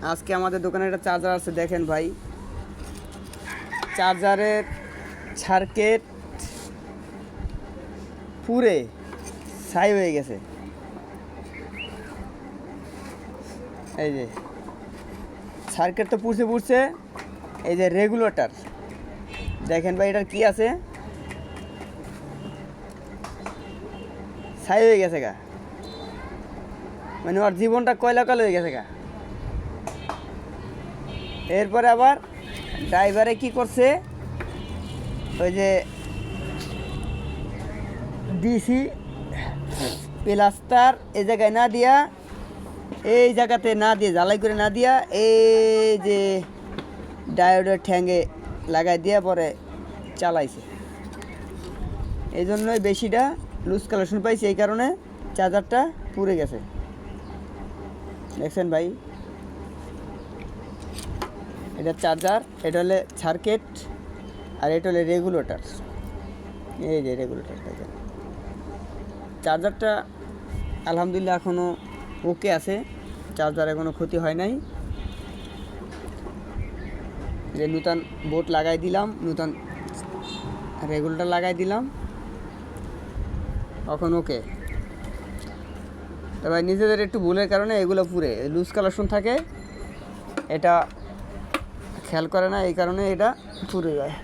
আজকে আমাদের দোকানে একটা চার্জার আছে, দেখেন ভাই, চার্জারের সার্কিট পুরে ছাই হয়ে গেছে। এই যে সার্কিট তো পুড়ছে। এই যে রেগুলেটর দেখেন ভাই, এটার কি আছে, ছাই হয়ে গেছে গা, মানে ওর জীবনটা কয়লা হয়ে গেছে গা। এরপরে আবার ড্রাইভারে কি করছে, ওই যে ডিসি প্লাস্টার এই জায়গায় না দিয়া, এই জায়গাতে না দিয়ে, জ্বালাই করে না দিয়া, এই যে ডায়োডের ঠ্যাঙ্গে লাগাই দিয়া পরে চালাইছে। এই জন্যই বেশিটা লুজ কালেকশন পাইছে, এই কারণে চার্জারটা পুড়ে গেছে। দেখছেন ভাই, এটা চার্জার, এটা হলে সার্কিট, আর এটা হলে রেগুলেটর। এই যে রেগুলেটর দেখেন, চার্জারটা আলহামদুলিল্লাহ এখনও ওকে আছে, চার্জারে কোনো ক্ষতি হয় নাই। যে নূতন বোর্ড লাগাই দিলাম, নূতন রেগুলেটর লাগাই দিলাম, এখন ওকে। তবে নিজেদের একটু ভুলের কারণে এগুলো পুরে লুজ কালেকশন থাকে, এটা খেয়াল করে না, এই কারণে এটা পুড়ে যায়।